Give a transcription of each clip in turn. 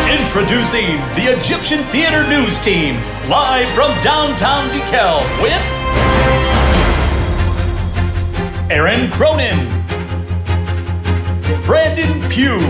Introducing the Egyptian Theater News Team, live from downtown DeKalb with Aaron Cronin, Brandon Pugh,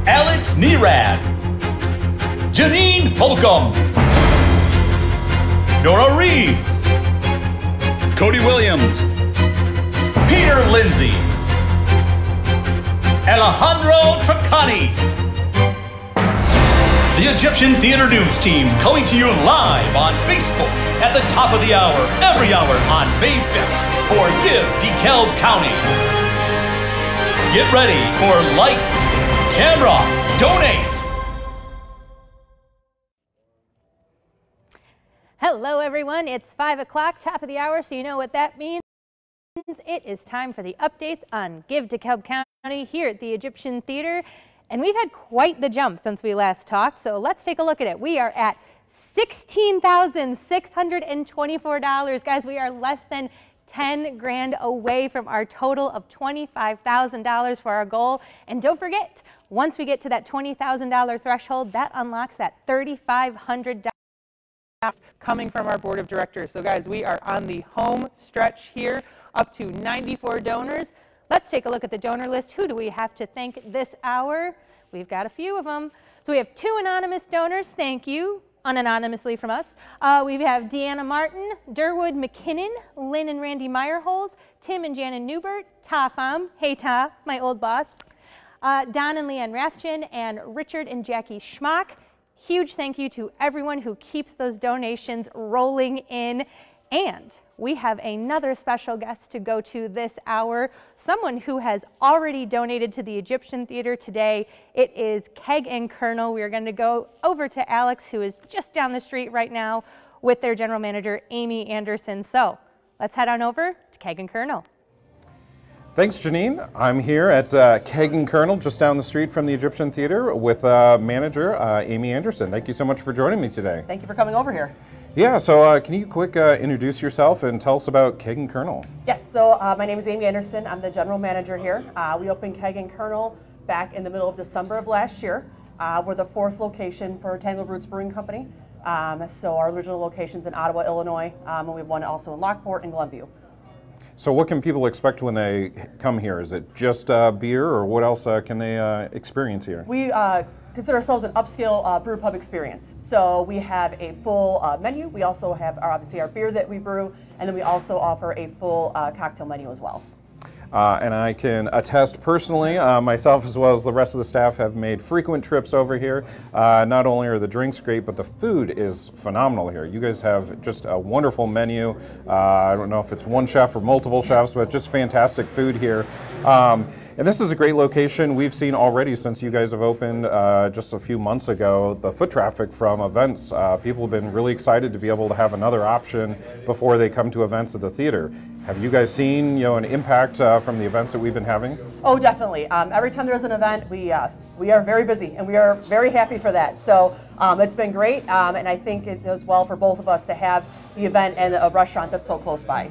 Alex Nerad, Janine Holcomb, Nora Reeves, Cody Williams, Peter Lindsay, Alejandro Tracani. The Egyptian Theater News Team coming to you live on Facebook at the top of the hour, every hour on May 5th for Give DeKalb County. Get ready for lights, camera, donate. Hello everyone, it's 5 o'clock, top of the hour, so you know what that means. It is time for the updates on Give DeKalb County here at the Egyptian Theater. And we've had quite the jump since we last talked, so let's take a look at it. We are at $16,624. Guys, we are less than 10 grand away from our total of $25,000 for our goal. And don't forget, once we get to that $20,000 threshold, that unlocks that $3,500 coming from our board of directors. So guys, we are on the home stretch here, up to 94 donors. Let's take a look at the donor list. Who do we have to thank this hour? We've got a few of them. So we have 2 anonymous donors. Thank you, unanonymously from us. We have Deanna Martin, Durwood McKinnon, Lynn and Randy Meyerholz, Tim and Janet Newbert, Ta Pham, hey Ta, my old boss, Don and Leanne Rathjen, and Richard and Jackie Schmock. Huge thank you to everyone who keeps those donations rolling in. And we have another special guest to go to this hour, someone who has already donated to the Egyptian Theater today. It is Keg and Colonel. We are going to go over to Alex, who is just down the street right now, with their general manager, Amy Anderson. So let's head on over to Keg and Colonel. Thanks, Janine. I'm here at Keg and Colonel, just down the street from the Egyptian Theater, with manager Amy Anderson. Thank you so much for joining me today. Thank you for coming over here. Yeah, so can you quick introduce yourself and tell us about Keg and Colonel? Yes, so my name is Amy Anderson. I'm the general manager here. We opened Keg and Colonel back in the middle of December of last year. We're the 4th location for Tangled Roots Brewing Company. So our original location's in Ottawa, Illinois, and we have one also in Lockport and Glenview. So what can people expect when they come here? Is it just beer, or what else can they experience here? We consider ourselves an upscale brew pub experience. So we have a full menu. We also have obviously our beer that we brew, and then we also offer a full cocktail menu as well. And I can attest personally, myself as well as the rest of the staff have made frequent trips over here. Not only are the drinks great, but the food is phenomenal here. You guys have just a wonderful menu. I don't know if it's one chef or multiple chefs, but just fantastic food here. And this is a great location. We've seen already since you guys have opened just a few months ago, the foot traffic from events. People have been really excited to be able to have another option before they come to events at the theater. Have you guys seen, an impact from the events that we've been having? Oh, definitely. Every time there's an event, we are very busy, and we are very happy for that. So it's been great, and I think it does well for both of us to have the event and a restaurant that's so close by.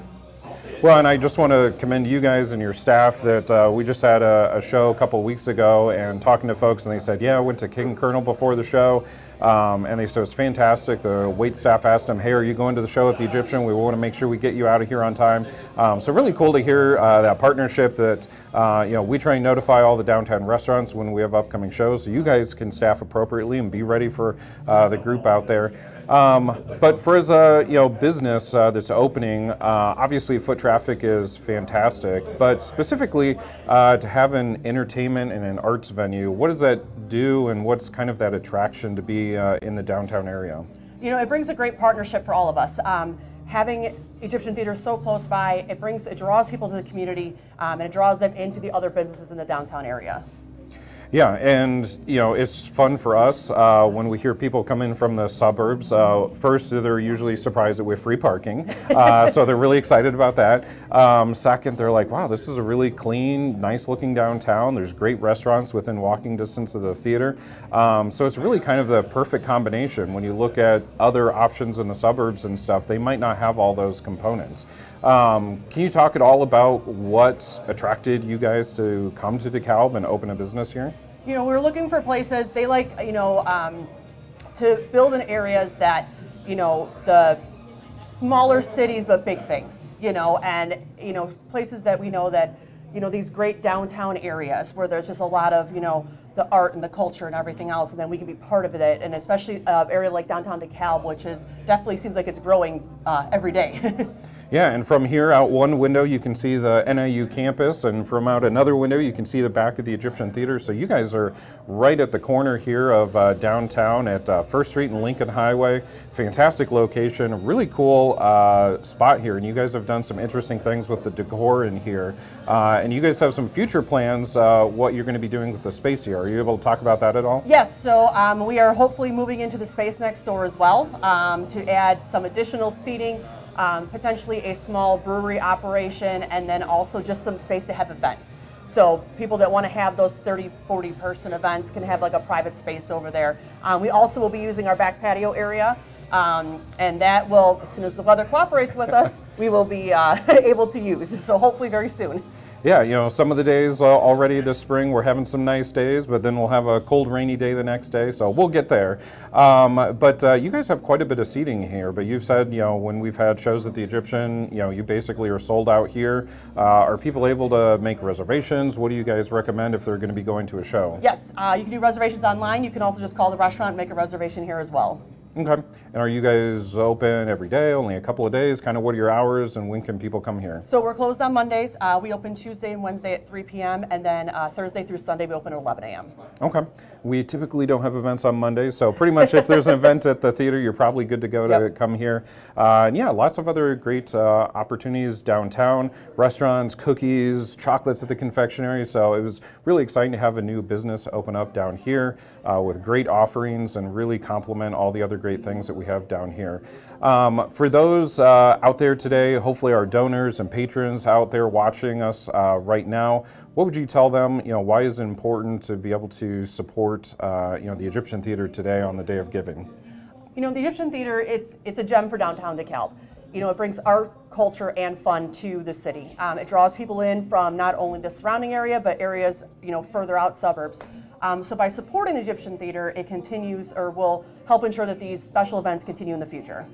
Well, and I just want to commend you guys and your staff that we just had a show a couple weeks ago, and talking to folks, and they said, yeah, I went to Keg and Colonel before the show, and they said it's fantastic. The wait staff asked them, hey, are you going to the show at the Egyptian? We want to make sure we get you out of here on time. So really cool to hear that partnership that, we try and notify all the downtown restaurants when we have upcoming shows, so you guys can staff appropriately and be ready for the group out there. But for as a business that's opening, obviously foot traffic is fantastic, but specifically to have an entertainment and an arts venue, what does that do, and what's kind of that attraction to be in the downtown area? It brings a great partnership for all of us. Having Egyptian Theater so close by, it draws people to the community, and it draws them into the other businesses in the downtown area. Yeah, and it's fun for us when we hear people come in from the suburbs. First, they're usually surprised that we have free parking, so they're really excited about that. Second, they're like, wow, this is a really clean, nice looking downtown. There's great restaurants within walking distance of the theater. So it's really kind of the perfect combination. When you look at other options in the suburbs and stuff, they might not have all those components. Can you talk at all about what attracted you guys to come to DeKalb and open a business here? You know, we're looking for places, they like, you know, to build in areas that, you know, the smaller cities but big things, you know, and, you know, places that we know that, you know, these great downtown areas where there's just a lot of, you know, the art and the culture and everything else, and then we can be part of it, and especially an area like downtown DeKalb, which is definitely seems like it's growing every day. Yeah, and from here out one window you can see the NIU campus, and from out another window you can see the back of the Egyptian Theater. So you guys are right at the corner here of downtown at 1st Street and Lincoln Highway. Fantastic location, really cool spot here, and you guys have done some interesting things with the decor in here. And you guys have some future plans, what you're going to be doing with the space here. Are you able to talk about that at all? Yes, so we are hopefully moving into the space next door as well to add some additional seating. Potentially a small brewery operation, and then also just some space to have events. So people that want to have those 30, 40 person events can have like a private space over there. We also will be using our back patio area, and that will, as soon as the weather cooperates with us, we will be able to use. So hopefully very soon. Yeah, you know, some of the days already this spring we're having some nice days, but then we'll have a cold, rainy day the next day, so we'll get there. But you guys have quite a bit of seating here, but you've said, you know, when we've had shows at the Egyptian, you know, you basically are sold out here. Are people able to make reservations? What do you guys recommend if they're going to be going to a show? Yes, you can do reservations online. You can also just call the restaurant and make a reservation here as well. Okay. And are you guys open every day, only a couple of days? Kind of what are your hours, and when can people come here? So we're closed on Mondays. We open Tuesday and Wednesday at 3 p.m. and then Thursday through Sunday we open at 11 a.m. Okay. We typically don't have events on Mondays, so pretty much if there's an event at the theater, you're probably good to go to come here. And yeah, lots of other great opportunities downtown, restaurants, cookies, chocolates at the confectionery. So it was really exciting to have a new business open up down here with great offerings and really complement all the other great things that we have down here. For those out there today, hopefully our donors and patrons out there watching us right now, what would you tell them? You know, why is it important to be able to support you know, the Egyptian Theater today on the Day of Giving? You know, the Egyptian Theater, it's a gem for downtown DeKalb. You know, it brings art, culture, and fun to the city. It draws people in from not only the surrounding area, but areas, you know, further out suburbs. So by supporting the Egyptian Theater, it continues or will help ensure that these special events continue in the future.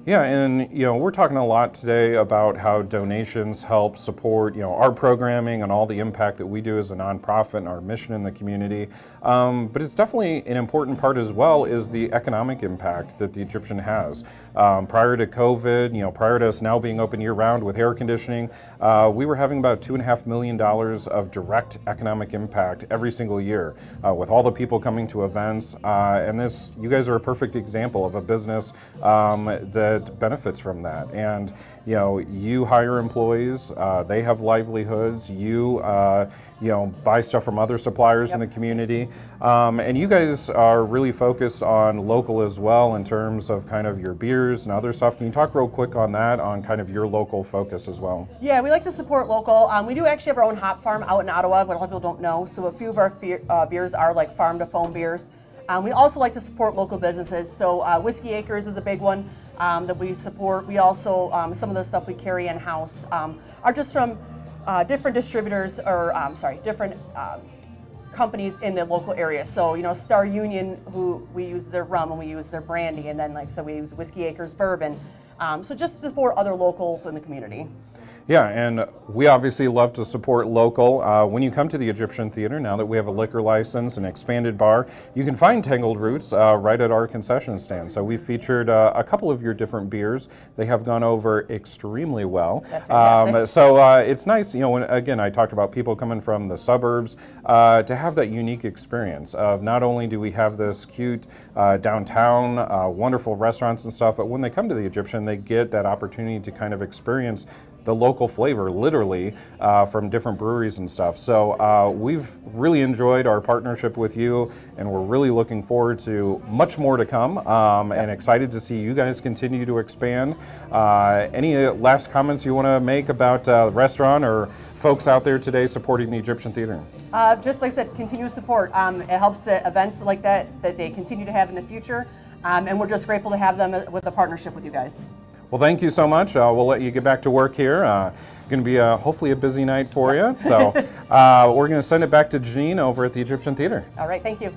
Yeah, and you know, we're talking a lot today about how donations help support, you know, our programming and all the impact that we do as a nonprofit and our mission in the community. But it's definitely an important part as well is the economic impact that the Egyptian has. Prior to COVID, you know, prior to us now being open year-round with air conditioning, we were having about $2.5 million of direct economic impact every single year with all the people coming to events. And this, you guys are a perfect example of a business that benefits from that. And you know, you hire employees, they have livelihoods, you know, buy stuff from other suppliers in the community, and you guys are really focused on local as well in terms of kind of your beers and other stuff. Can you talk real quick on that, on kind of your local focus as well? Yeah, we like to support local. We do actually have our own hop farm out in Ottawa, but a lot of people don't know. So a few of our beers are like farm to foam beers. We also like to support local businesses. So Whiskey Acres is a big one that we support. We also, some of the stuff we carry in-house are just from different distributors or, different companies in the local area. So, you know, Star Union, who we use their rum and we use their brandy, and then, like, so we use Whiskey Acres bourbon. So just support other locals in the community. Yeah, and we obviously love to support local. When you come to the Egyptian Theater, now that we have a liquor license and expanded bar, you can find Tangled Roots right at our concession stand. So we featured a couple of your different beers. They have gone over extremely well. That's fantastic. So it's nice, you know, when, again, I talked about people coming from the suburbs to have that unique experience of not only do we have this cute downtown, wonderful restaurants and stuff, but when they come to the Egyptian, they get that opportunity to kind of experience the local flavor, literally, from different breweries and stuff. So we've really enjoyed our partnership with you, and we're really looking forward to much more to come, and excited to see you guys continue to expand. Any last comments you want to make about the restaurant or folks out there today supporting the Egyptian Theater? Just like I said, continuous support. It helps events like that they continue to have in the future, and we're just grateful to have them with a partnership with you guys. Well, thank you so much. We'll let you get back to work here. Going to be hopefully a busy night for you. So we're going to send it back to Janine over at the Egyptian Theater. All right, thank you.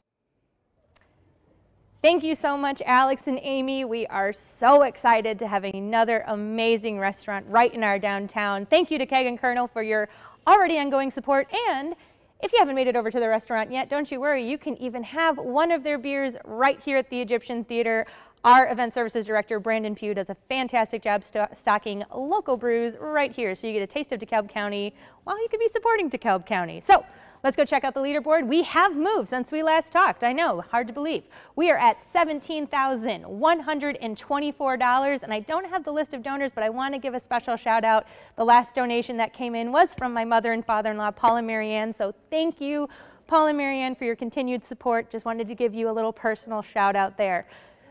Thank you so much, Alex and Amy. We are so excited to have another amazing restaurant right in our downtown. Thank you to Keg & Colonel for your already ongoing support. And if you haven't made it over to the restaurant yet, don't you worry. You can even have one of their beers right here at the Egyptian Theater. Our event services director, Brandon Pugh, does a fantastic job stocking local brews right here. So you get a taste of DeKalb County while you could be supporting DeKalb County. So let's go check out the leaderboard. We have moved since we last talked. I know, hard to believe. We are at $17,124, and I don't have the list of donors, but I want to give a special shout out. The last donation that came in was from my mother and father-in-law, Paul and Marianne. So thank you, Paul and Marianne, for your continued support. Just wanted to give you a little personal shout out there.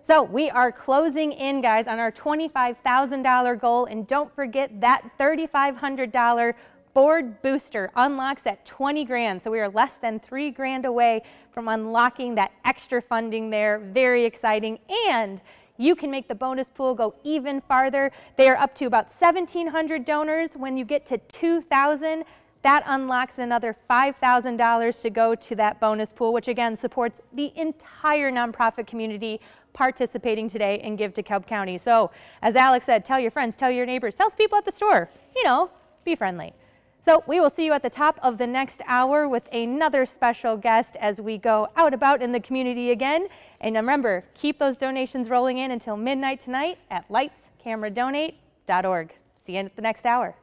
So we are closing in, guys, on our $25,000 goal, and don't forget that $3,500 Ford booster unlocks at 20 grand. So we are less than 3 grand away from unlocking that extra funding there. Very exciting. And you can make the bonus pool go even farther. They are up to about 1,700 donors. When you get to 2,000, that unlocks another $5,000 to go to that bonus pool, which again supports the entire nonprofit community participating today in Give DeKalb County. So as Alex said, tell your friends, tell your neighbors, tell people at the store, you know, be friendly. So we will see you at the top of the next hour with another special guest as we go out about in the community again. And remember, keep those donations rolling in until midnight tonight at lightscameradonate.org. See you at the next hour.